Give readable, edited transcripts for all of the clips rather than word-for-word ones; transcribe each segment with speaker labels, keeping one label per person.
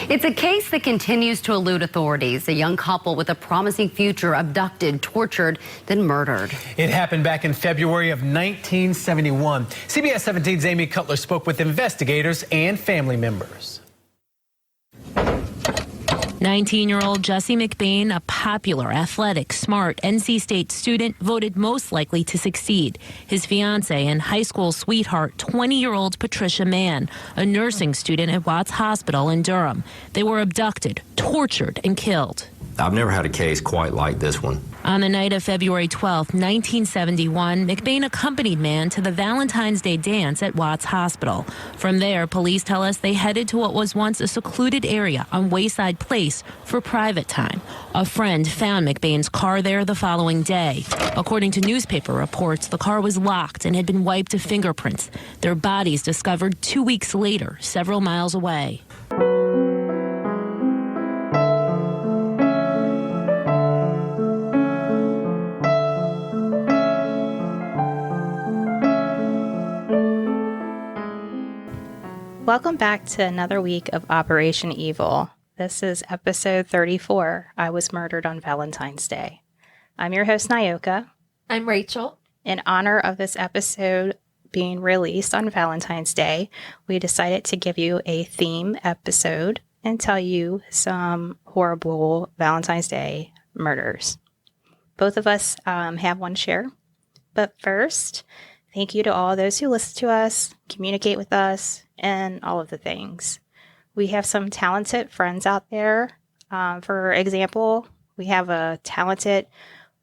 Speaker 1: It's a case that continues to elude authorities. A young couple with a promising future abducted, tortured, then murdered.
Speaker 2: It happened back in February of 1971. CBS 17's Amy Cutler spoke with investigators and family members.
Speaker 3: 19-year-old Jesse McBain, a popular, athletic, smart NC State student, voted most likely to succeed. His fiancée and high school sweetheart, 20-year-old Patricia Mann, a nursing student at Watts Hospital in Durham. They were abducted, tortured, and killed.
Speaker 4: I've never had a case quite like this one.
Speaker 3: On the night of February 12, 1971, McBain accompanied Mann to the Valentine's Day dance at Watts Hospital. From there, police tell us they headed to what was once a secluded area on Wayside Place for private time. A friend found McBain's car there the following day. According to newspaper reports, the car was locked and had been wiped of fingerprints. Their bodies discovered 2 weeks later, several miles away.
Speaker 5: Welcome back to another week of Operation Evil. This is episode 34, I Was Murdered on Valentine's Day. I'm your host, Nyoka.
Speaker 6: I'm Rachel.
Speaker 5: In honor of this episode being released on Valentine's Day, we decided to give you a theme episode and tell you some horrible Valentine's Day murders. Both of us have one share. But first, thank you to all those who listen to us, communicate with us, and all of the things. We have some talented friends out there. For example, we have a talented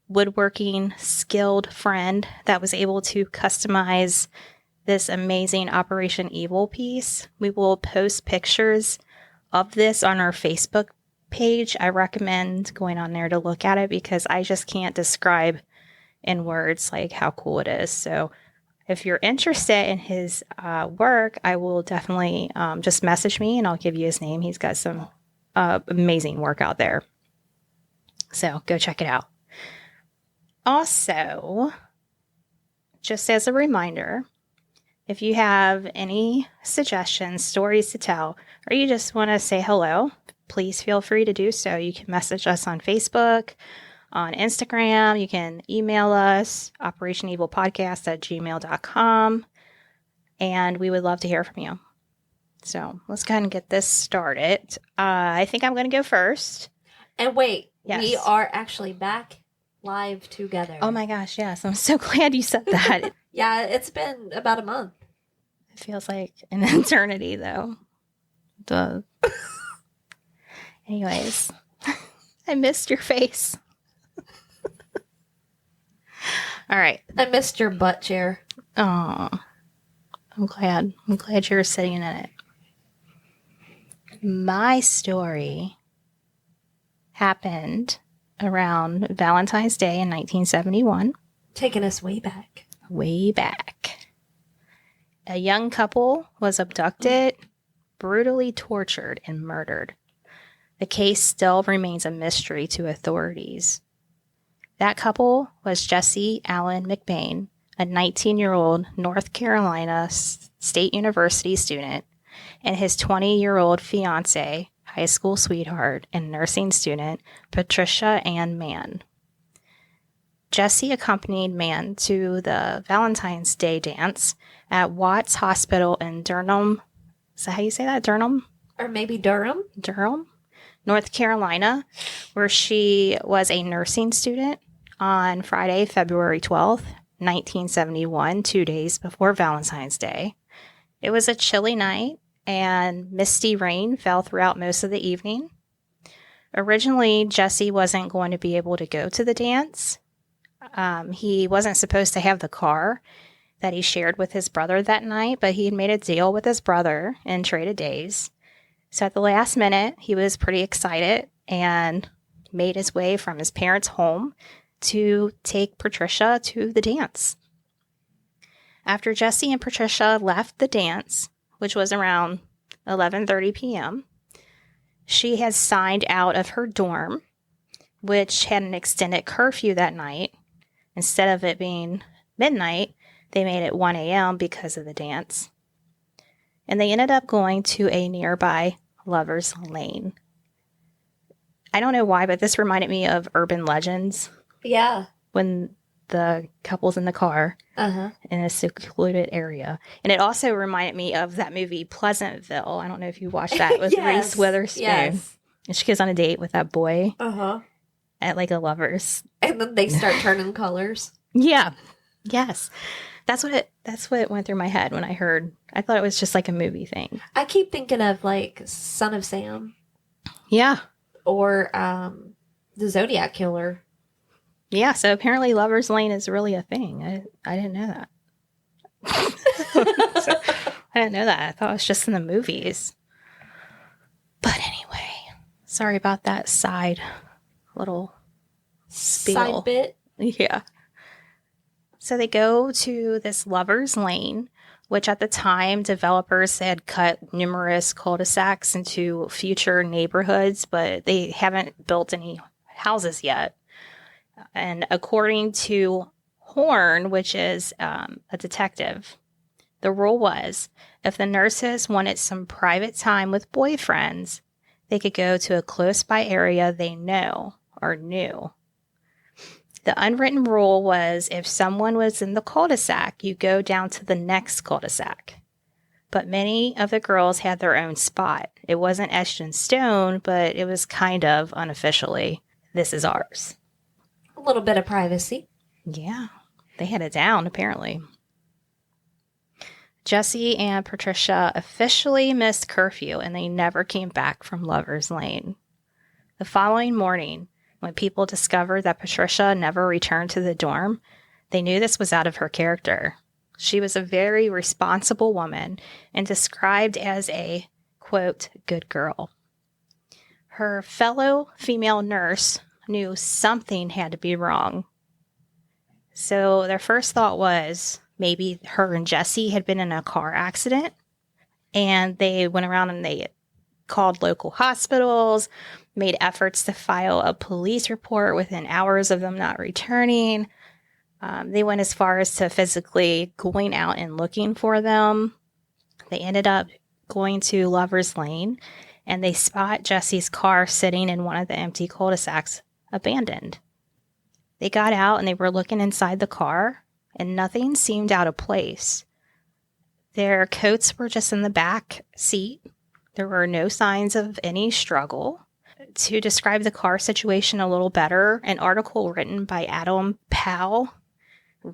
Speaker 5: woodworking skilled friend that was able to customize this amazing Operation Evil piece. We will post pictures of this on our Facebook page. I recommend going on there to look at it because I just can't describe in words like how cool it is. So if you're interested in his work, I will definitely just message me and I'll give you his name. He's got some amazing work out there. So go check it out. Also, just as a reminder, if you have any suggestions, stories to tell, or you just want to say hello, please feel free to do so. You can message us on Facebook, on Instagram. You can email us, operationevilpodcast@gmail.com, and we would love to hear from you. So let's go ahead and get this started. I think I'm going to go first.
Speaker 6: And wait,
Speaker 5: Yes.
Speaker 6: We are actually back live together.
Speaker 5: Oh my gosh, yes. I'm so glad you said that.
Speaker 6: Yeah, it's been about a month.
Speaker 5: It feels like an eternity, though. Duh. Anyways, I missed your face. All right.
Speaker 6: I missed your butt chair.
Speaker 5: Oh, I'm glad. I'm glad you're sitting in it. My story happened around Valentine's Day in 1971.
Speaker 6: Taking us way back.
Speaker 5: Way back. A young couple was abducted, brutally tortured, and murdered. The case still remains a mystery to authorities. That couple was Jesse Allen McBain, a 19-year-old North Carolina State University student, and his 20-year-old fiancée, high school sweetheart, and nursing student, Patricia Ann Mann. Jesse accompanied Mann to the Valentine's Day dance at Watts Hospital in Durham. Is that how you say that? Durham?
Speaker 6: Or maybe Durham?
Speaker 5: Durham, North Carolina, where she was a nursing student on Friday, February 12th, 1971, 2 days before Valentine's Day. It was a chilly night, and misty rain fell throughout most of the evening. Originally, Jesse wasn't going to be able to go to the dance. He wasn't supposed to have the car that he shared with his brother that night, but he had made a deal with his brother and traded days. So at the last minute, he was pretty excited and made his way from his parents' home to take Patricia to the dance. After Jesse and Patricia left the dance, which was around 11:30 p.m., she had signed out of her dorm, which had an extended curfew that night. Instead of it being midnight, they made it 1 a.m. because of the dance. And they ended up going to a nearby Lover's Lane. I don't know why, but this reminded me of urban legends
Speaker 6: Yeah.
Speaker 5: when the couple's in the car
Speaker 6: Uh-huh.
Speaker 5: in a secluded area. And it also reminded me of that movie Pleasantville. I don't know if you watched that with
Speaker 6: Yes.
Speaker 5: Reese Witherspoon.
Speaker 6: Yes.
Speaker 5: And she goes on a date with that boy
Speaker 6: Uh-huh.
Speaker 5: at like a lover's.
Speaker 6: And then they start turning colors.
Speaker 5: Yeah. Yes. That's what went through my head when I thought it was just like a movie thing.
Speaker 6: I keep thinking of like Son of Sam
Speaker 5: Yeah.
Speaker 6: or the Zodiac Killer.
Speaker 5: Yeah. So apparently Lover's Lane is really a thing. I didn't know that. I didn't know that. I thought it was just in the movies. But anyway, sorry about that side little spiel.
Speaker 6: Side bit.
Speaker 5: Yeah. So they go to this Lover's Lane, which at the time developers had cut numerous cul-de-sacs into future neighborhoods, but they haven't built any houses yet. And according to Horn, which is a detective, the rule was if the nurses wanted some private time with boyfriends, they could go to a close-by area they know or knew. The unwritten rule was if someone was in the cul-de-sac, you go down to the next cul-de-sac. But many of the girls had their own spot. It wasn't etched in stone, but it was kind of unofficially, this is ours.
Speaker 6: A little bit of privacy.
Speaker 5: Yeah, they had it down, apparently. Jesse and Patricia officially missed curfew, and they never came back from Lover's Lane. The following morning, when people discovered that Patricia never returned to the dorm, they knew this was out of her character. She was a very responsible woman and described as a, quote, good girl. Her fellow female nurse knew something had to be wrong. So their first thought was maybe her and Jesse had been in a car accident, and they went around and they called local hospitals, made efforts to file a police report within hours of them not returning. They went as far as to physically going out and looking for them. They ended up going to Lover's Lane, and they spot Jesse's car sitting in one of the empty cul-de-sacs, abandoned. They got out and they were looking inside the car, and nothing seemed out of place. Their coats were just in the back seat. There were no signs of any struggle. To describe the car situation a little better, an article written by Adam Powell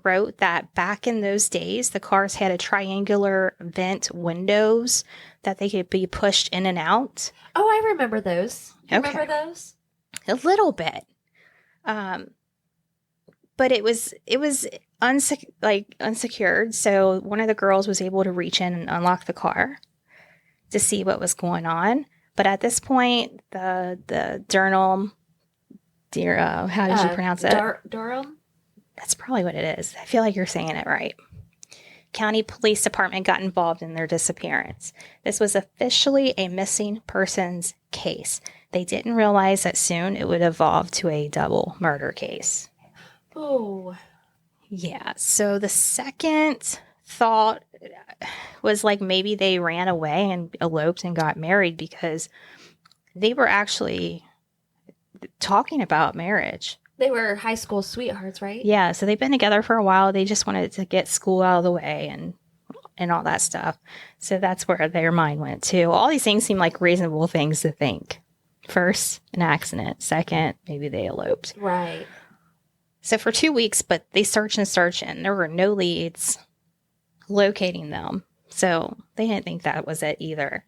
Speaker 5: wrote that back in those days, the cars had a triangular vent windows that they could be pushed in and out.
Speaker 6: Oh, I remember those. You
Speaker 5: Okay.
Speaker 6: remember those?
Speaker 5: A little bit. But it was unsecured. So one of the girls was able to reach in and unlock the car to see what was going on. But at this point, the Durham, how did you pronounce it?
Speaker 6: Durham?
Speaker 5: That's probably what it is. I feel like you're saying it right. County Police Department got involved in their disappearance. This was officially a missing persons case. They didn't realize that soon it would evolve to a double murder case.
Speaker 6: Oh.
Speaker 5: Yeah, so the second thought was like maybe they ran away and eloped and got married because they were actually talking about marriage.
Speaker 6: They were high school sweethearts, right?
Speaker 5: Yeah, so they've been together for a while. They just wanted to get school out of the way and all that stuff. So that's where their mind went to. All these things seem like reasonable things to think. First, an accident. Second, maybe they eloped.
Speaker 6: Right.
Speaker 5: So for 2 weeks, but they searched and there were no leads locating them. So they didn't think that was it either.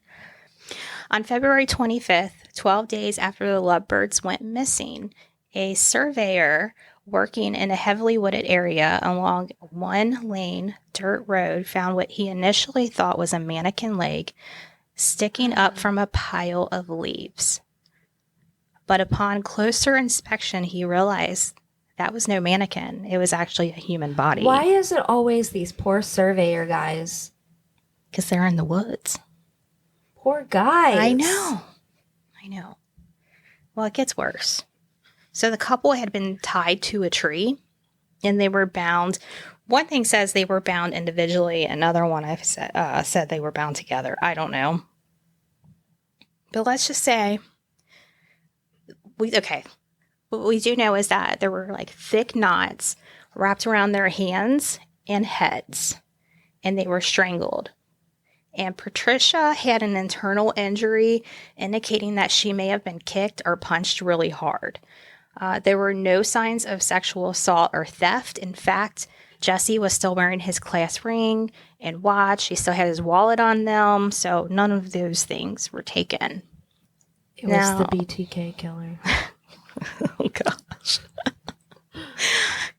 Speaker 5: On February 25th, 12 days after the lovebirds went missing, a surveyor working in a heavily wooded area along one lane dirt road found what he initially thought was a mannequin leg sticking up from a pile of leaves. But upon closer inspection, he realized that was no mannequin. It was actually a human body.
Speaker 6: Why is it always these poor surveyor guys?
Speaker 5: Because they're in the woods.
Speaker 6: Poor guys.
Speaker 5: I know. Well, it gets worse. So the couple had been tied to a tree and they were bound. One thing says they were bound individually. Another one said they were bound together. I don't know. But let's just say, what we do know is that there were like thick knots wrapped around their hands and heads, and they were strangled. And Patricia had an internal injury indicating that she may have been kicked or punched really hard. There were no signs of sexual assault or theft. In fact, Jesse was still wearing his class ring and watch. He still had his wallet on them. So none of those things were taken.
Speaker 6: It was the BTK killer.
Speaker 5: Oh, gosh.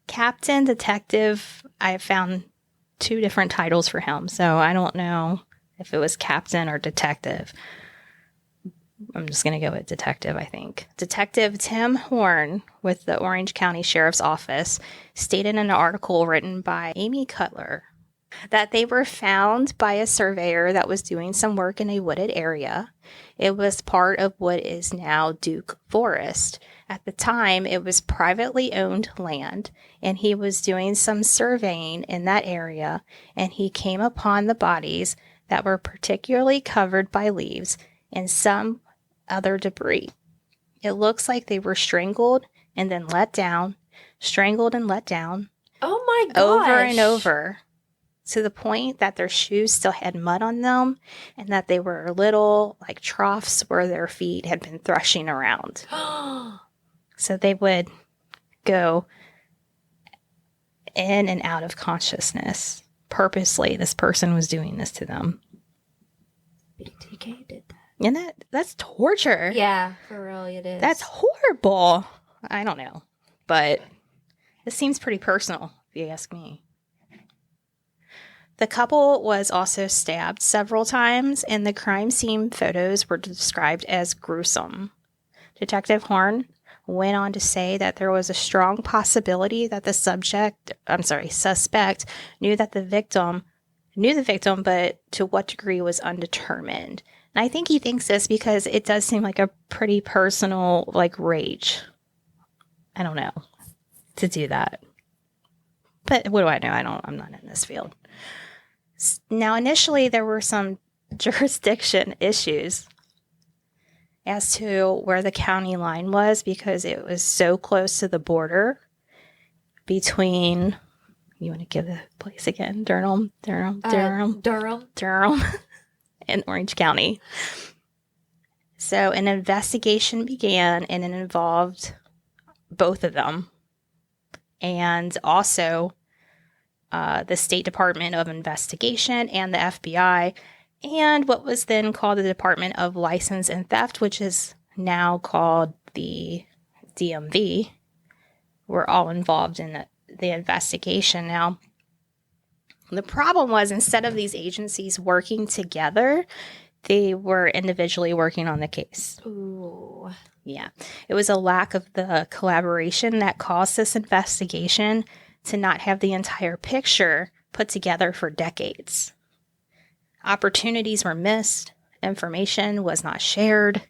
Speaker 5: Captain Detective, I found 2 different titles for him. So I don't know if it was captain or detective. I'm just going to go with detective, I think. Detective Tim Horn with the Orange County Sheriff's Office stated in an article written by Amy Cutler that they were found by a surveyor that was doing some work in a wooded area. It was part of what is now Duke Forest. At the time, it was privately owned land, and he was doing some surveying in that area, and he came upon the bodies that were particularly covered by leaves and some other debris. It looks like they were strangled and then let down, strangled and let down.
Speaker 6: Oh my gosh.
Speaker 5: Over and over, to the point that their shoes still had mud on them and that they were little like troughs where their feet had been threshing around. So they would go in and out of consciousness. Purposely, this person was doing this to them.
Speaker 6: BTK did that.
Speaker 5: And that's torture.
Speaker 6: Yeah, for real, it is.
Speaker 5: That's horrible. I don't know. But this seems pretty personal, if you ask me. The couple was also stabbed several times, and the crime scene photos were described as gruesome. Detective Horn went on to say that there was a strong possibility that the suspect knew the victim, but to what degree was undetermined. And I think he thinks this because it does seem like a pretty personal, like, rage. I don't know, to do that. But what do I know? I'm not in this field. Now, initially, there were some jurisdiction issues as to where the county line was because it was so close to the border between, you want to give the place again? Durham, and Orange County. So an investigation began, and it involved both of them, and also the State Department of Investigation and the FBI, and what was then called the Department of License and Theft, which is now called the DMV, were all involved in the investigation. Now, the problem was, instead of these agencies working together, they were individually working on the case.
Speaker 6: Ooh.
Speaker 5: Yeah. It was a lack of the collaboration that caused this investigation to not have the entire picture put together for decades. Opportunities were missed, information was not shared,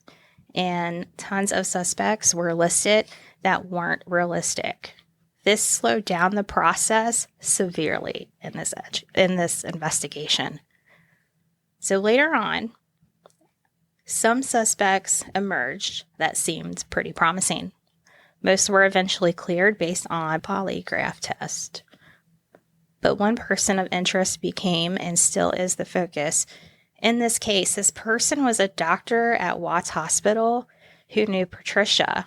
Speaker 5: and tons of suspects were listed that weren't realistic. This slowed down the process severely in this investigation. So later on, some suspects emerged that seemed pretty promising. Most were eventually cleared based on polygraph test. But one person of interest became and still is the focus. In this case, this person was a doctor at Watts Hospital who knew Patricia.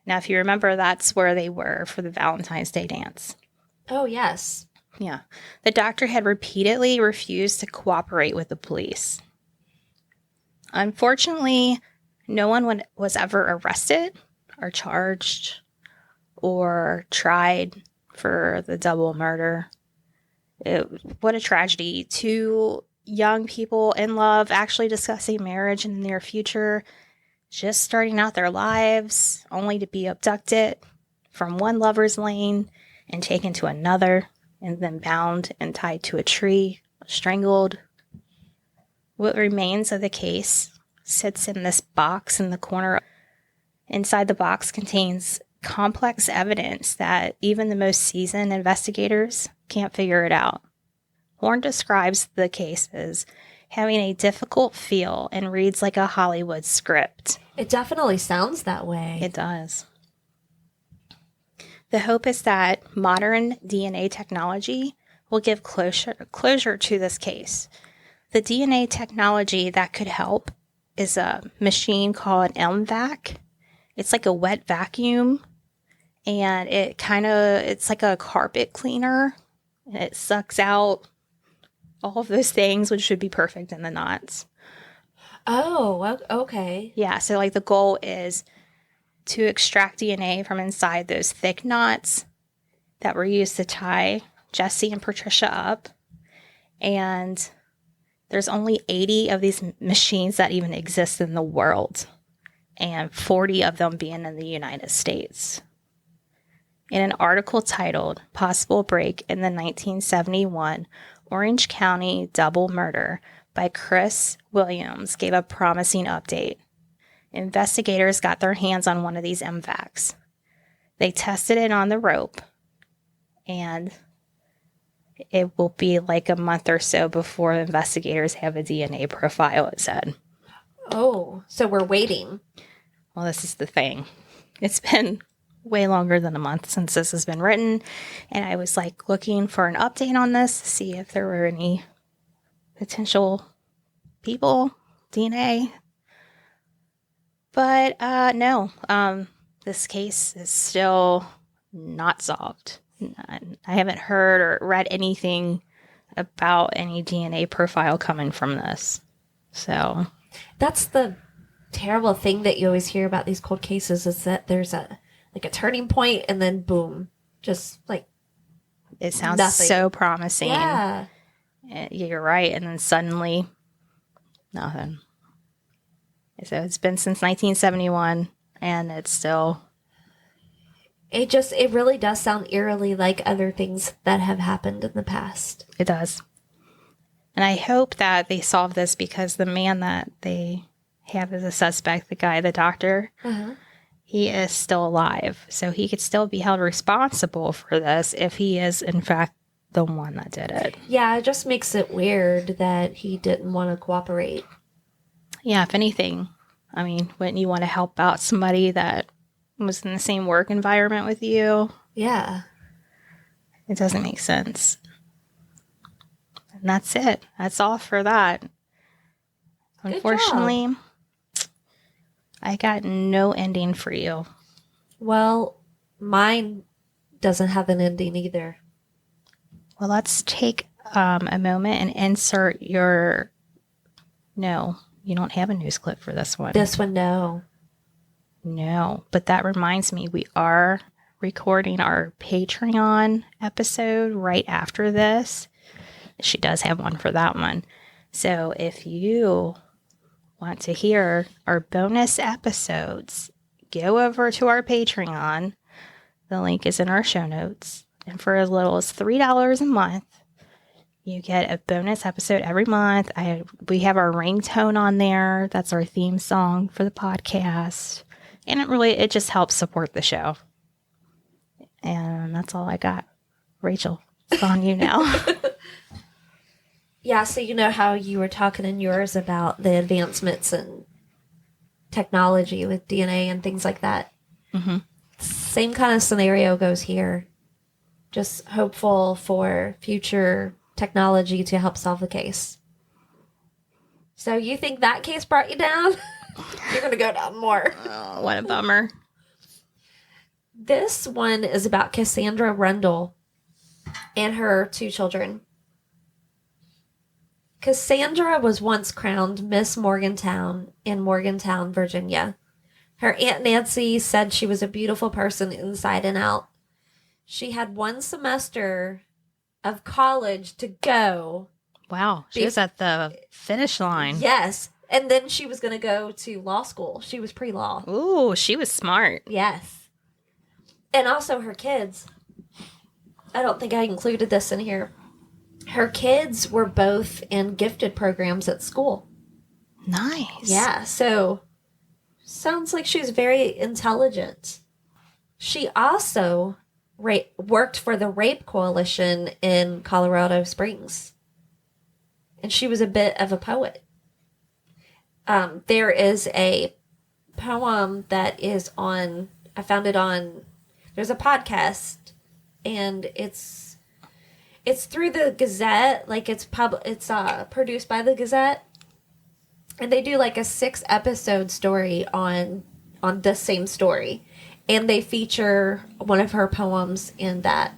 Speaker 5: Now, if you remember, that's where they were for the Valentine's Day dance.
Speaker 6: Oh, yes.
Speaker 5: Yeah. The doctor had repeatedly refused to cooperate with the police. Unfortunately, no one was ever arrested or charged or tried for the double murder. What a tragedy. 2 young people in love, actually discussing marriage in the near future, just starting out their lives, only to be abducted from one lover's lane and taken to another, and then bound and tied to a tree, strangled. What remains of the case sits in this box in the corner. Inside the box contains complex evidence that even the most seasoned investigators can't figure it out. Horn describes the case as having a difficult feel and reads like a Hollywood script.
Speaker 6: It definitely sounds that way.
Speaker 5: It does. The hope is that modern DNA technology will give closure to this case. The DNA technology that could help is a machine called MVAC. It's like a wet vacuum, and it's like a carpet cleaner, and it sucks out all of those things, which should be perfect in the knots.
Speaker 6: Oh, okay.
Speaker 5: Yeah, so like the goal is to extract DNA from inside those thick knots that were used to tie Jesse and Patricia up. And there's only 80 of these machines that even exist in the world, and 40 of them being in the United States. In an article titled Possible Break in the 1971 Orange County Double Murder by Chris Williams gave a promising update. Investigators got their hands on one of these MVACs. They tested it on the rope, and it will be like a month or so before investigators have a DNA profile, it said.
Speaker 6: Oh, so we're waiting.
Speaker 5: Well, this is the thing. It's been way longer than a month since this has been written, and I was like looking for an update on this to see if there were any potential people, DNA. But no, this case is still not solved. I haven't heard or read anything about any DNA profile coming from this. So
Speaker 6: That's the terrible thing that you always hear about these cold cases, is that there's a turning point and then boom, just like
Speaker 5: it sounds
Speaker 6: nothing.
Speaker 5: so promising.
Speaker 6: Yeah.
Speaker 5: You're right. And then suddenly, nothing. So it's been since 1971, and it's still...
Speaker 6: It really does sound eerily like other things that have happened in the past.
Speaker 5: It does. And I hope that they solve this, because the man that they have as a suspect, the guy, the doctor, he is still alive. So he could still be held responsible for this if he is, in fact, the one that did it.
Speaker 6: Yeah, it just makes it weird that he didn't want to cooperate.
Speaker 5: Yeah, if anything, I mean, wouldn't you want to help out somebody that was in the same work environment with you?
Speaker 6: Yeah.
Speaker 5: It doesn't make sense. And that's it. That's all for that.
Speaker 6: Good
Speaker 5: Unfortunately, I got no ending for you.
Speaker 6: Well, mine doesn't have an ending either.
Speaker 5: Well, let's take a moment and insert your... No, you don't have a news clip for this one.
Speaker 6: This one, no.
Speaker 5: No, but that reminds me, we are recording our Patreon episode right after this. She does have one for that one. So if you want to hear our bonus episodes, go over to our Patreon. The link is in our show notes. And for as little as $3 a month, you get a bonus episode every month. We have our ringtone on there. That's our theme song for the podcast. And it just helps support the show. And that's all I got. Rachel, it's on you now.
Speaker 6: Yeah, so you know how you were talking in yours about the advancements in technology with DNA and things like that.
Speaker 5: Mm-hmm.
Speaker 6: Same kind of scenario goes here. Just hopeful for future technology to help solve the case. So you think that case brought you down? You're going to go down more.
Speaker 5: Oh, what a bummer.
Speaker 6: This one is about Cassandra Rundle and her 2 children. Cassandra was once crowned Miss Morgantown in Morgantown, Virginia. Her Aunt Nancy said she was a beautiful person inside and out. She had 1 semester of college to go.
Speaker 5: Wow. She was at the finish line.
Speaker 6: Yes. And then she was going to go to law school. She was pre-law.
Speaker 5: Ooh, she was smart.
Speaker 6: Yes. And also her kids. I don't think I included this in here. Her kids were both in gifted programs at school.
Speaker 5: Nice.
Speaker 6: Yeah, so sounds like she was very intelligent. She also worked for the Rape Coalition in Colorado Springs. and she was a bit of a poet. There is a poem that is on, I found it on, there's a podcast, and it's through the Gazette, like it's produced by the Gazette, and they do like a 6-episode story on the same story, and they feature one of her poems in that.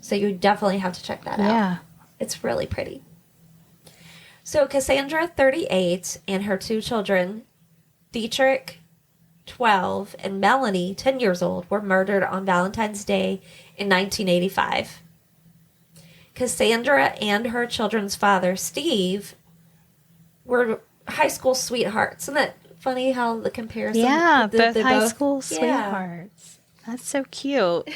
Speaker 6: So you definitely have to check that out.
Speaker 5: Yeah.
Speaker 6: It's really pretty. So Cassandra, 38, and her 2 children, Dietrich, 12, and Melanie, 10 years old, were murdered on Valentine's Day in 1985. Cassandra and her children's father, Steve, were high school sweethearts. Isn't that funny how the comparison?
Speaker 5: Yeah,
Speaker 6: they're
Speaker 5: both high
Speaker 6: both-
Speaker 5: school
Speaker 6: Yeah.
Speaker 5: sweethearts. That's so cute.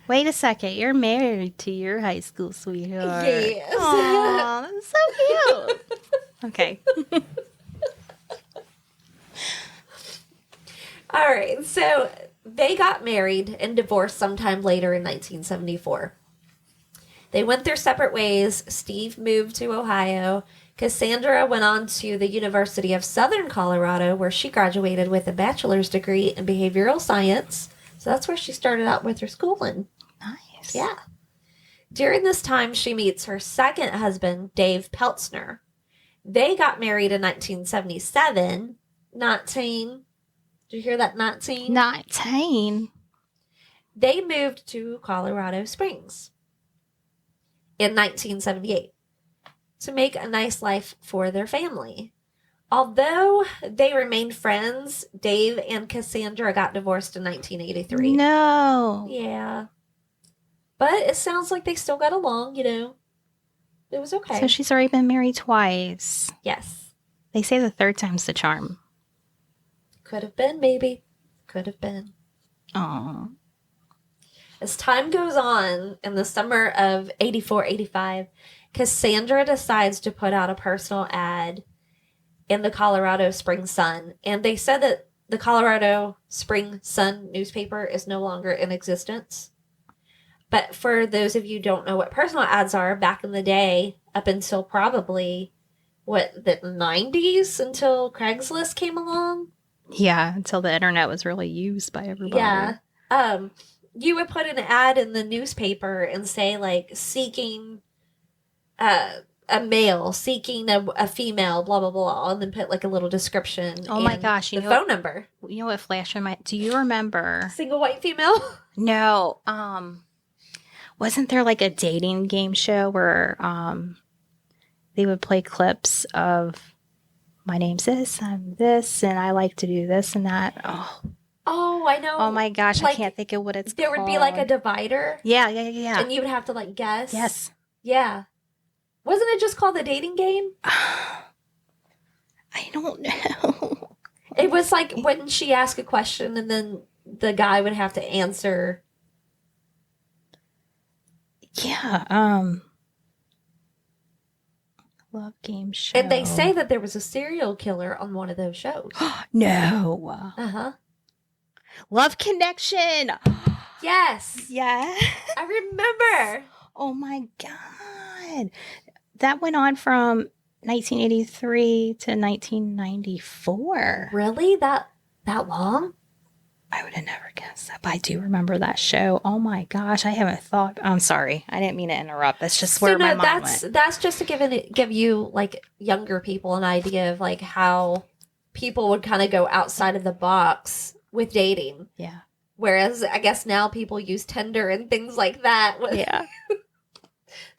Speaker 5: Wait a second, you're married to your high school sweetheart.
Speaker 6: Yes.
Speaker 5: Aw, that's so cute. Okay.
Speaker 6: All right, so they got married and divorced sometime later in 1974. They went their separate ways. Steve moved to Ohio. Cassandra went on to the University of Southern Colorado, where she graduated with a bachelor's degree in behavioral science. So that's where she started out with her schooling.
Speaker 5: Nice.
Speaker 6: Yeah. During this time, she meets her second husband, Dave Peltzner. They got married in 1977. 19. Did you hear that? 19?
Speaker 5: 19.
Speaker 6: They moved to Colorado Springs in 1978 to make a nice life for their family. Although they remained friends, Dave and Cassandra got divorced in 1983.
Speaker 5: No.
Speaker 6: Yeah. But it sounds like they still got along, you know. It was okay.
Speaker 5: So she's already been married twice.
Speaker 6: Yes.
Speaker 5: They say the third time's the charm.
Speaker 6: Could have been, maybe. Could have been.
Speaker 5: Oh.
Speaker 6: As time goes on, in the summer of 84-85, Cassandra decides to put out a personal ad in the Colorado Spring Sun. And they said that the Colorado Spring Sun newspaper is no longer in existence. But for those of you who don't know what personal ads are, back in the day, up until probably, the 90s, until Craigslist came along?
Speaker 5: Yeah, until the internet was really used by everybody.
Speaker 6: Yeah. You would put an ad in the newspaper and say, like, seeking a male, seeking a female, blah, blah, blah, and then put, like, a little description.
Speaker 5: Oh my
Speaker 6: and
Speaker 5: gosh, you
Speaker 6: the
Speaker 5: know
Speaker 6: phone number.
Speaker 5: You know what flashed in my... Do you remember...
Speaker 6: Single white female?
Speaker 5: No. Wasn't there like a dating game show where they would play clips of my name's this, I'm this, and I like to do this and that.
Speaker 6: Oh, I know.
Speaker 5: Oh my gosh,
Speaker 6: Like,
Speaker 5: I can't think of what it's
Speaker 6: there
Speaker 5: called.
Speaker 6: would be, like, a divider.
Speaker 5: Yeah.
Speaker 6: And you would have to, like, guess.
Speaker 5: Yes.
Speaker 6: Yeah. Wasn't it just called the dating game?
Speaker 5: I don't know.
Speaker 6: It was like when she asked a question and then the guy would have to answer.
Speaker 5: Yeah. Love game show.
Speaker 6: And they say that there was a serial killer on one of those shows.
Speaker 5: No.
Speaker 6: Uh-huh.
Speaker 5: Love Connection.
Speaker 6: Yes.
Speaker 5: Yeah.
Speaker 6: I remember.
Speaker 5: Oh my God. That went on from 1983 to 1994.
Speaker 6: Really? That long?
Speaker 5: I would have never guessed that, but I do remember that show. Oh my gosh, I haven't thought. I'm sorry, I didn't mean to interrupt. That's just where my mind went.
Speaker 6: That's just to give you, like, younger people an idea of, like, how people would kind of go outside of the box with dating.
Speaker 5: Yeah.
Speaker 6: Whereas I guess now people use Tinder and things like that.
Speaker 5: Yeah.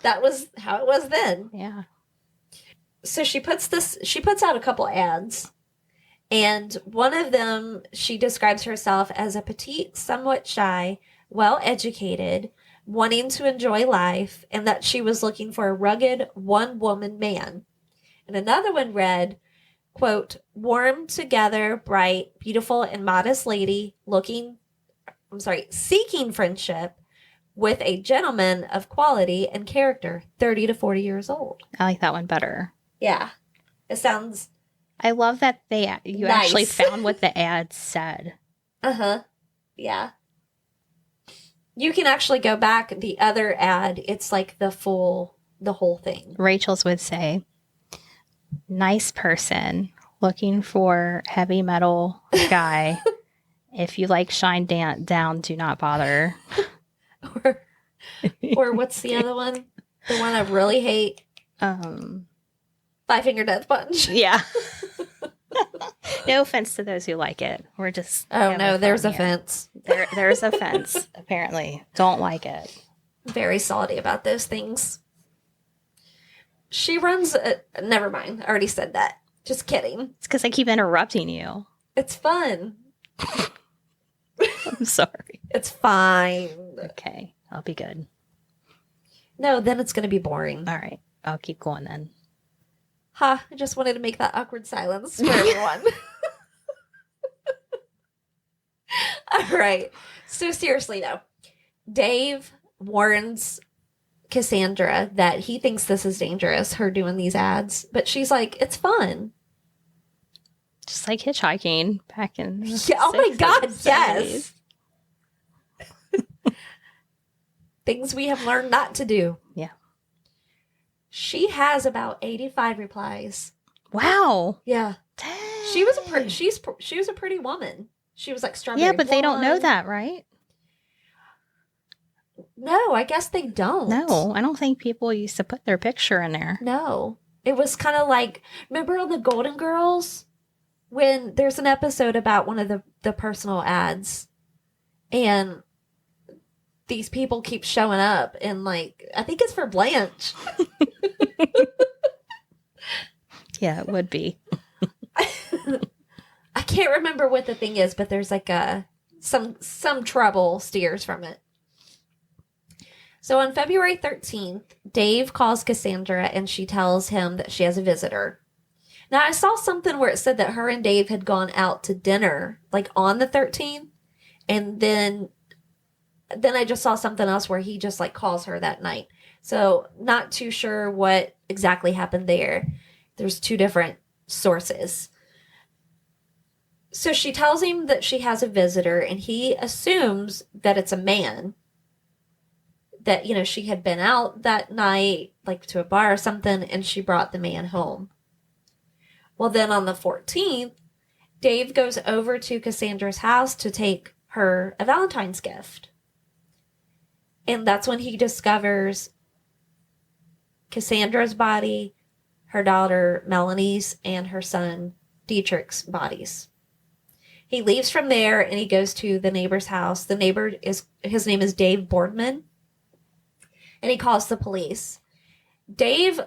Speaker 6: That was how it was then.
Speaker 5: Yeah.
Speaker 6: So she puts out a couple ads, and one of them, she describes herself as a petite, somewhat shy, well-educated, wanting to enjoy life, and that she was looking for a rugged, one-woman man. And another one read, quote, warm, together, bright, beautiful, and modest lady seeking friendship with a gentleman of quality and character, 30 to 40 years old.
Speaker 5: I like that one better.
Speaker 6: Yeah. It sounds...
Speaker 5: I love that you
Speaker 6: Nice.
Speaker 5: actually found what the ad said.
Speaker 6: Uh-huh. Yeah. You can actually go back. The other ad, it's like the full the whole thing.
Speaker 5: Rachel's would say, nice person looking for heavy metal guy. If you like Shine Down, do not bother.
Speaker 6: Or what's the other one? The one I really hate. Five Finger Death Punch.
Speaker 5: Yeah. No offense to those who like it. We're just
Speaker 6: Oh no, there's a fence.
Speaker 5: There's a fence. Apparently, don't like it.
Speaker 6: Very salty about those things. She runs. Never mind. I already said that. Just kidding.
Speaker 5: It's because I keep interrupting you.
Speaker 6: It's fun.
Speaker 5: I'm sorry.
Speaker 6: It's fine.
Speaker 5: Okay, I'll be good.
Speaker 6: No, then it's going to be boring.
Speaker 5: All right, I'll keep going then.
Speaker 6: Ha! I just wanted to make that awkward silence for everyone. All right. So seriously, though, Dave warns Cassandra that he thinks this is dangerous, her doing these ads, but she's like, it's fun.
Speaker 5: Just like hitchhiking back in the
Speaker 6: Yeah, oh my
Speaker 5: 60s,
Speaker 6: God,
Speaker 5: 70s.
Speaker 6: yes. Things we have learned not to do.
Speaker 5: Yeah.
Speaker 6: She has about 85 replies.
Speaker 5: Wow.
Speaker 6: Yeah.
Speaker 5: Dang.
Speaker 6: She was a pretty woman. She was like strawberry.
Speaker 5: Yeah, but they don't know
Speaker 6: blonde.
Speaker 5: that, right?
Speaker 6: No, I guess they don't.
Speaker 5: No, I don't think people used to put their picture in there.
Speaker 6: No. It was kind of like, remember on the Golden Girls? When there's an episode about one of the personal ads and these people keep showing up and like, I think it's for Blanche.
Speaker 5: Yeah, it would be.
Speaker 6: I can't remember what the thing is, but there's like some trouble steers from it. So on February 13th, Dave calls Cassandra and she tells him that she has a visitor. Now, I saw something where it said that her and Dave had gone out to dinner, like on the 13th, and then I just saw something else where he just like calls her that night. So not too sure what exactly happened there. There's two different sources. So she tells him that she has a visitor, and he assumes that it's a man. That, you know, she had been out that night, like to a bar or something, and she brought the man home. Well, then on the 14th, Dave goes over to Cassandra's house to take her a Valentine's gift. And that's when he discovers Cassandra's body, her daughter Melanie's, and her son Dietrich's bodies. He leaves from there and he goes to the neighbor's house. The neighbor his name is Dave Boardman. And he calls the police. Dave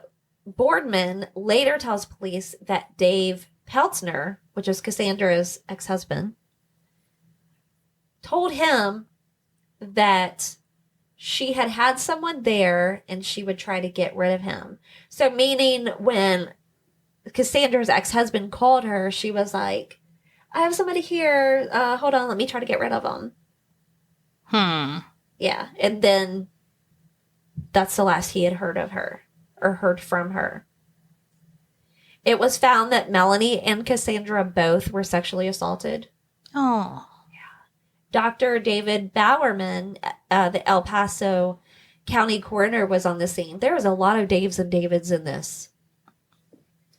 Speaker 6: Boardman later tells police that Dave Peltzner, which is Cassandra's ex-husband, told him that she had someone there and she would try to get rid of him. So meaning when Cassandra's ex-husband called her, she was like, I have somebody here. Hold on, let me try to get rid of him. Yeah, and then that's the last he had heard of her or heard from her. It was found that Melanie and Cassandra both were sexually assaulted.
Speaker 5: Oh.
Speaker 6: Dr. David Bowerman, the El Paso County coroner, was on the scene. There was a lot of Daves and Davids in this.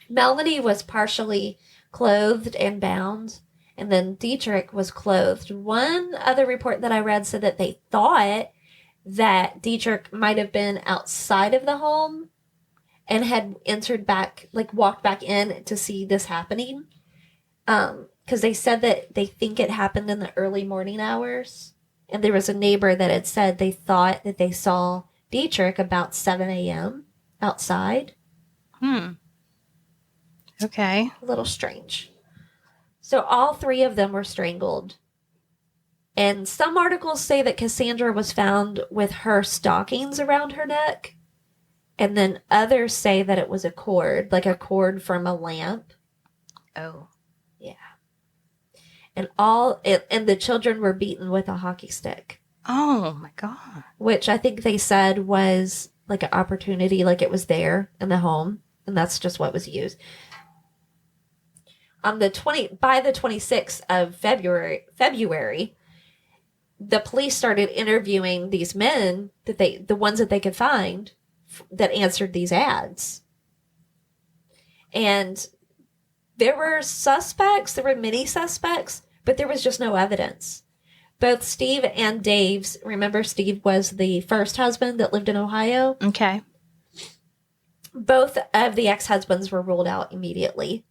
Speaker 6: Melanie was partially clothed and bound, and then Dietrich was clothed. One other report that I read said that they thought that Dietrich might have been outside of the home and had entered back, like walked back in to see this happening. Because they said that they think it happened in the early morning hours. And there was a neighbor that had said they thought that they saw Dietrich about 7 a.m. outside.
Speaker 5: Okay.
Speaker 6: A little strange. So all three of them were strangled. And some articles say that Cassandra was found with her stockings around her neck. And then others say that it was a cord, like a cord from a lamp.
Speaker 5: Oh.
Speaker 6: Yeah. And the children were beaten with a hockey stick.
Speaker 5: Oh my God.
Speaker 6: Which I think they said was like an opportunity, like it was there in the home. And that's just what was used. By the 26th of February, the police started interviewing these men the ones that they could find that answered these ads. And there were suspects, there were many suspects, but there was just no evidence. Both Steve and Dave's, remember Steve was the first husband that lived in Ohio?
Speaker 5: Okay.
Speaker 6: Both of the ex-husbands were ruled out immediately.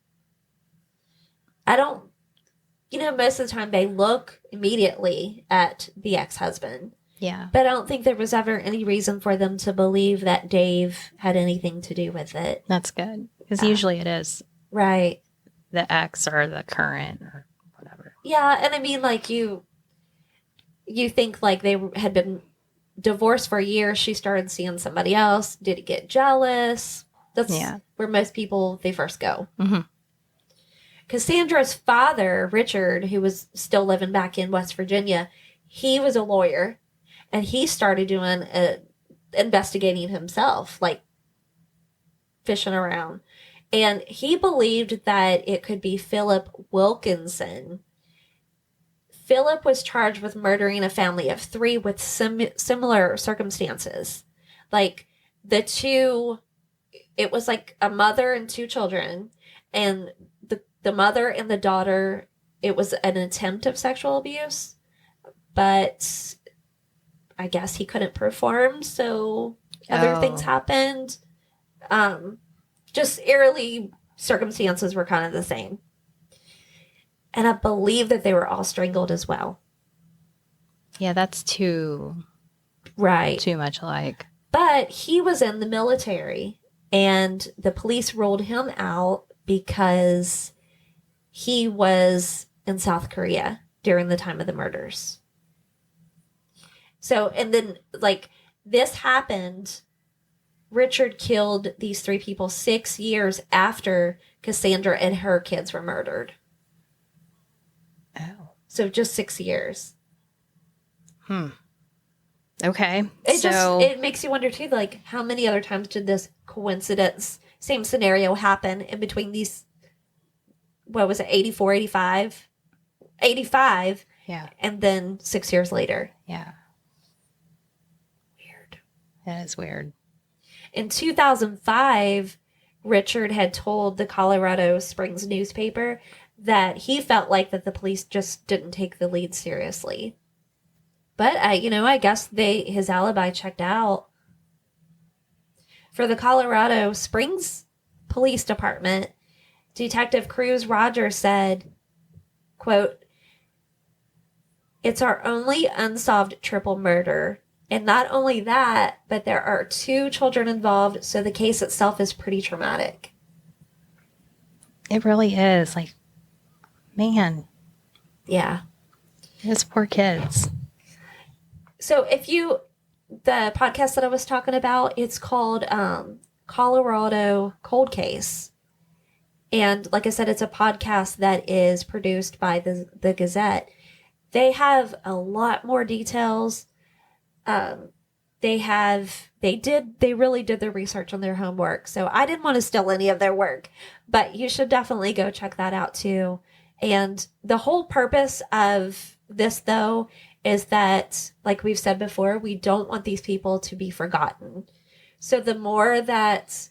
Speaker 6: Most of the time they look immediately at the ex-husband.
Speaker 5: Yeah.
Speaker 6: But I don't think there was ever any reason for them to believe that Dave had anything to do with it.
Speaker 5: That's good. Because usually it is
Speaker 6: Right.
Speaker 5: the ex or the current or whatever.
Speaker 6: Yeah, and I mean, like, you think, like, they had been divorced for a year. She started seeing somebody else. Did he get jealous? That's where most people, they first go.
Speaker 5: Mm-hmm.
Speaker 6: Cassandra's father, Richard, who was still living back in West Virginia, he was a lawyer, and he started doing investigating himself, like fishing around. And he believed that it could be Philip Wilkinson. Philip was charged with murdering a family of 3 with similar circumstances. Like, it was like a mother and 2 children, and the mother and the daughter, it was an attempt of sexual abuse, but I guess he couldn't perform, so other things happened. Just eerily, circumstances were kind of the same. And I believe that they were all strangled as well.
Speaker 5: Yeah, that's too much alike.
Speaker 6: But he was in the military, and the police ruled him out because he was in South Korea during the time of the murders. So, and then, like, this happened. Richard killed these 3 people 6 years after Cassandra and her kids were murdered.
Speaker 5: Oh.
Speaker 6: So just 6 years.
Speaker 5: Okay.
Speaker 6: It makes you wonder, too, like, how many other times did this coincidence, same scenario happen in between these, what was it, 84, 85? 85.
Speaker 5: Yeah.
Speaker 6: And then 6 years later.
Speaker 5: Yeah.
Speaker 6: Weird.
Speaker 5: That is weird.
Speaker 6: In 2005, Richard had told the Colorado Springs newspaper that he felt like that the police just didn't take the lead seriously. But I guess his alibi checked out. For the Colorado Springs Police Department, Detective Cruz Rogers said, quote, "It's our only unsolved triple murder. And not only that, but there are 2 children involved, so the case itself is pretty traumatic."
Speaker 5: It really is. Like, man.
Speaker 6: Yeah.
Speaker 5: Those poor kids.
Speaker 6: So the podcast that I was talking about, it's called Colorado Cold Case. And like I said, it's a podcast that is produced by the Gazette. They have a lot more details. They really did their research on their homework. So I didn't want to steal any of their work, but you should definitely go check that out too. And the whole purpose of this, though, is that, like we've said before, we don't want these people to be forgotten. So the more that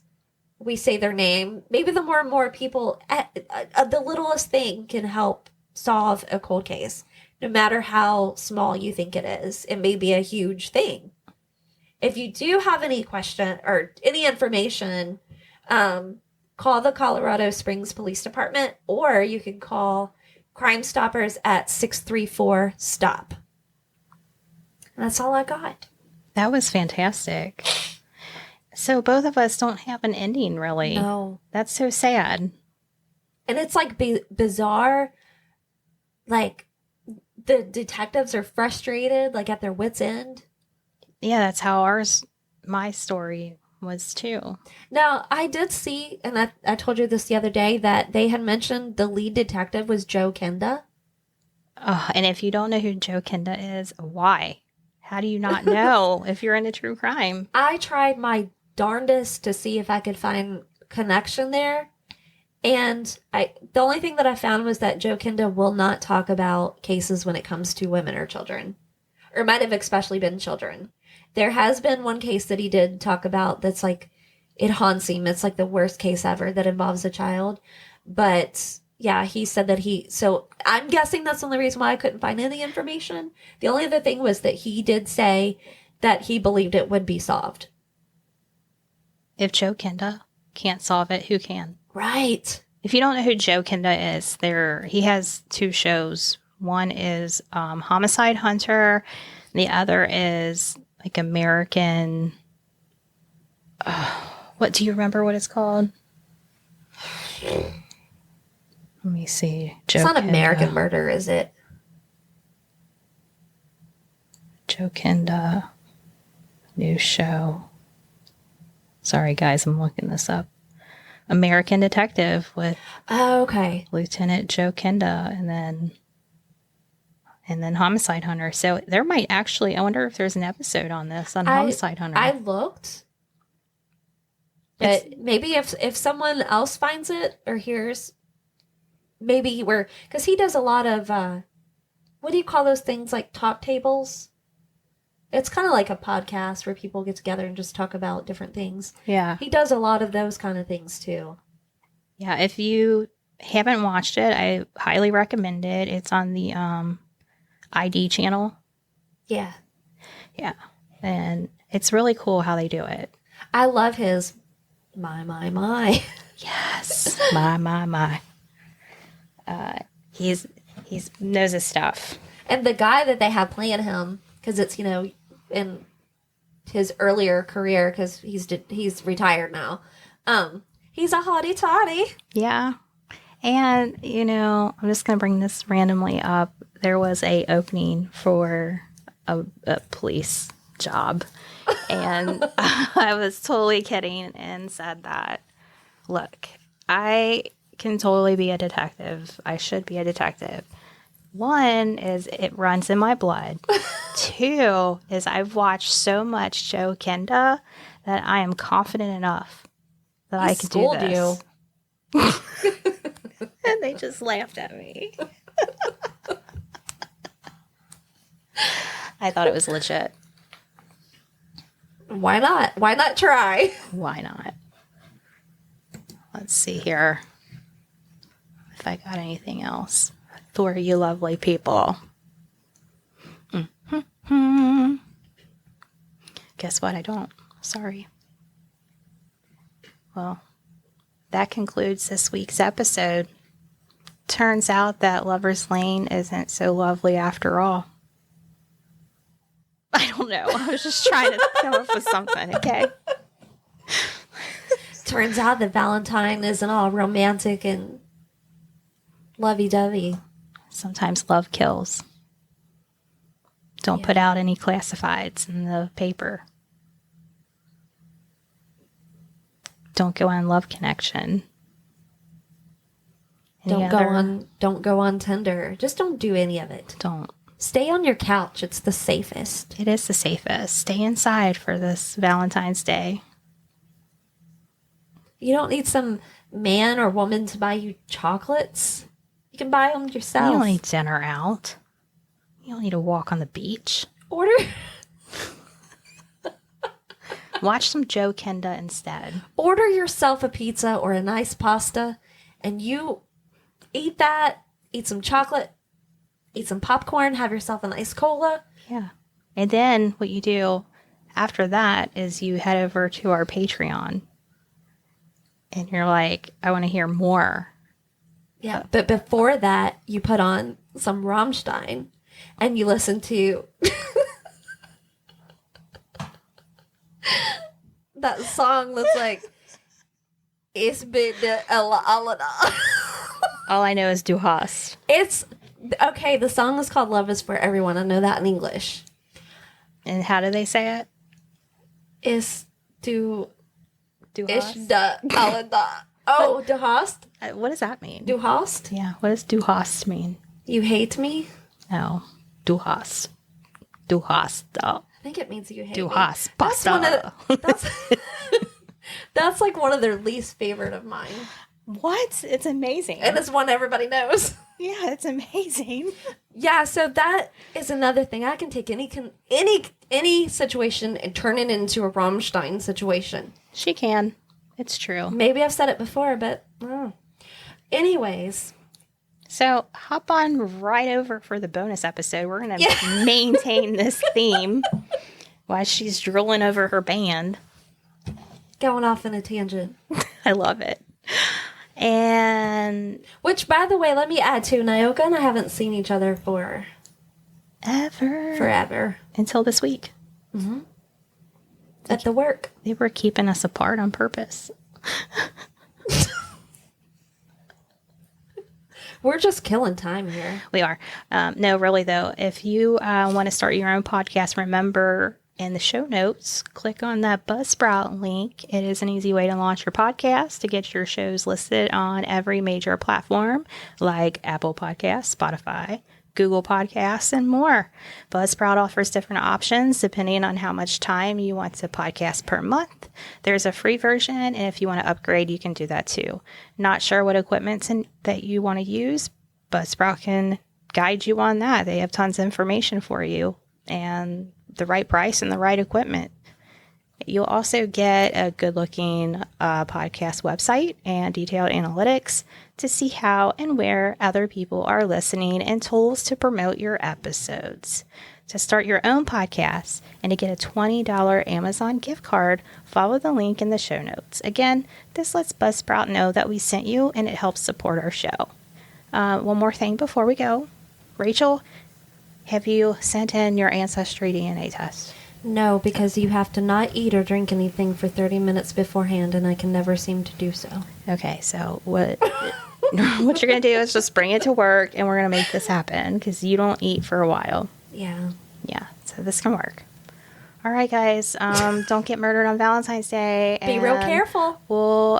Speaker 6: we say their name, maybe the more and more people, the littlest thing can help solve a cold case. No matter how small you think it is, it may be a huge thing. If you do have any question or any information, call the Colorado Springs Police Department, or you can call Crime Stoppers at 634-STOP. That's all I got.
Speaker 5: That was fantastic. So both of us don't have an ending, really.
Speaker 6: No.
Speaker 5: That's so sad.
Speaker 6: And it's like bizarre. Like, the detectives are frustrated, like at their wits' end.
Speaker 5: Yeah, that's how my story was too.
Speaker 6: Now, I did see, and I told you this the other day, that they had mentioned the lead detective was Joe Kenda.
Speaker 5: Oh, and if you don't know who Joe Kenda is, why? How do you not know if you're into true crime?
Speaker 6: I tried my darndest to see if I could find connection there. And the only thing that I found was that Joe Kenda will not talk about cases when it comes to women or children. Or might have especially been children. There has been one case that he did talk about that's like, it haunts him. It's like the worst case ever that involves a child. But yeah, he said that so I'm guessing that's the only reason why I couldn't find any information. The only other thing was that he did say that he believed it would be solved.
Speaker 5: If Joe Kenda can't solve it, who can?
Speaker 6: Right.
Speaker 5: If you don't know who Joe Kenda is, he has 2 shows. One is Homicide Hunter. The other is like American. What do you remember what it's called? Let me see. Joe
Speaker 6: It's not
Speaker 5: Kenda.
Speaker 6: American Murder, is it?
Speaker 5: Joe Kenda. New show. Sorry, guys, I'm looking this up. American Detective with
Speaker 6: Okay.
Speaker 5: Lieutenant Joe Kenda, and then Homicide Hunter. So there might actually, I wonder if there's an episode on this on Homicide Hunter.
Speaker 6: I looked, but maybe if someone else finds it or hears, maybe because he does a lot of what do you call those things, like talk tables? It's kind of like a podcast where people get together and just talk about different things.
Speaker 5: Yeah.
Speaker 6: He does a lot of those kind of things too.
Speaker 5: Yeah, if you haven't watched it, I highly recommend it. It's on the ID channel.
Speaker 6: Yeah.
Speaker 5: Yeah. And it's really cool how they do it.
Speaker 6: I love his my.
Speaker 5: Yes. my. He's knows his stuff.
Speaker 6: And the guy that they have playing him, because it's, in his earlier career, because he's retired now. He's a hottie toddy.
Speaker 5: Yeah. And, I'm just going to bring this randomly up. There was a opening for a police job. And I was totally kidding and said that, look, I can totally be a detective. I should be a detective. One is it runs in my blood. 2 is I've watched so much Joe Kenda that I am confident enough that I can do this. And they just laughed at me. I thought it was legit.
Speaker 6: Why not? Why not try?
Speaker 5: Why not? Let's see here if I got anything else. For you lovely people. Mm-hmm. Guess what? I don't. Sorry. Well, that concludes this week's episode. Turns out that Lover's Lane isn't so lovely after all. I don't know. I was just trying to come up with something, okay?
Speaker 6: Turns out that Valentine isn't all romantic and lovey-dovey.
Speaker 5: Sometimes love kills. Don't put out any classifieds in the paper. Don't go on Love Connection.
Speaker 6: Don't go on Tinder. Just don't do any of it.
Speaker 5: Don't.
Speaker 6: Stay on your couch. It's the safest.
Speaker 5: It is the safest. Stay inside for this Valentine's Day.
Speaker 6: You don't need some man or woman to buy you chocolates. You can buy them yourself.
Speaker 5: You don't need dinner out. You don't need to walk on the beach.
Speaker 6: Order.
Speaker 5: Watch some Joe Kenda instead.
Speaker 6: Order yourself a pizza or a nice pasta, and you eat that, eat some chocolate, eat some popcorn, have yourself a nice cola.
Speaker 5: Yeah. And then what you do after that is you head over to our Patreon. And you're like, I want to hear more.
Speaker 6: Yeah, but before that, you put on some Rammstein and you listen to that song that's like, Ich bin der Alana.
Speaker 5: All I know is Du hast.
Speaker 6: It's, okay, the song is called Love is for Everyone. I know that in English.
Speaker 5: And how do they say it?
Speaker 6: Is Du
Speaker 5: hast?
Speaker 6: Ich da Alana. Oh, Du hast?
Speaker 5: What does that mean?
Speaker 6: Du hast?
Speaker 5: Yeah, what does Du hast mean?
Speaker 6: You hate me?
Speaker 5: No, Du hast. Du hast.
Speaker 6: I think it means you hate
Speaker 5: Du
Speaker 6: me.
Speaker 5: hast.
Speaker 6: That's
Speaker 5: Pasta.
Speaker 6: That's like one of their least favorite of mine.
Speaker 5: What? It's amazing.
Speaker 6: And it's one everybody knows.
Speaker 5: Yeah, it's amazing.
Speaker 6: Yeah, so that is another thing. I can take any any situation and turn it into a Rammstein situation.
Speaker 5: She can. It's true.
Speaker 6: Maybe I've said it before, but anyways.
Speaker 5: So hop on right over for the bonus episode. We're going to maintain this theme while she's drooling over her band.
Speaker 6: Going off in a tangent.
Speaker 5: I love it. And
Speaker 6: which, by the way, let me add to, Nyoka and I haven't seen each other for forever.
Speaker 5: Until this week.
Speaker 6: Mm-hmm. At the work.
Speaker 5: They were keeping us apart on purpose.
Speaker 6: We're just killing time here.
Speaker 5: We are. No, really, though, if you want to start your own podcast, remember in the show notes, click on that Buzzsprout link. It is an easy way to launch your podcast to get your shows listed on every major platform like Apple Podcasts, Spotify, Google Podcasts, and more. Buzzsprout offers different options depending on how much time you want to podcast per month. There's a free version, and if you want to upgrade, you can do that too. Not sure what equipment that you want to use? Buzzsprout can guide you on that. They have tons of information for you and the right price and the right equipment. You'll also get a good-looking podcast website and detailed analytics to see how and where other people are listening and tools to promote your episodes. To start your own podcast and to get a $20 Amazon gift card, follow the link in the show notes. Again, this lets Buzzsprout know that we sent you and it helps support our show. One more thing before we go. Rachel, have you sent in your Ancestry DNA test?
Speaker 6: No, because you have to not eat or drink anything for 30 minutes beforehand, and I can never seem to do so.
Speaker 5: Okay, so what you're going to do is just bring it to work, and we're going to make this happen, because you don't eat for a while.
Speaker 6: Yeah.
Speaker 5: Yeah, so this can work. All right, guys, don't get murdered on Valentine's Day.
Speaker 6: Be real careful.
Speaker 5: We'll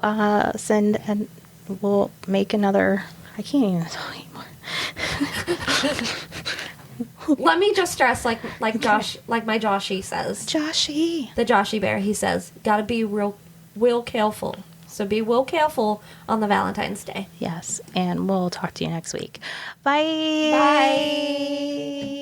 Speaker 5: we'll make another, I can't even talk anymore.
Speaker 6: Let me just stress, like Josh, like my Joshy says.
Speaker 5: Joshy.
Speaker 6: The Joshy Bear, he says, gotta be real careful. So be real careful on the Valentine's Day.
Speaker 5: Yes, and we'll talk to you next week. Bye.
Speaker 6: Bye.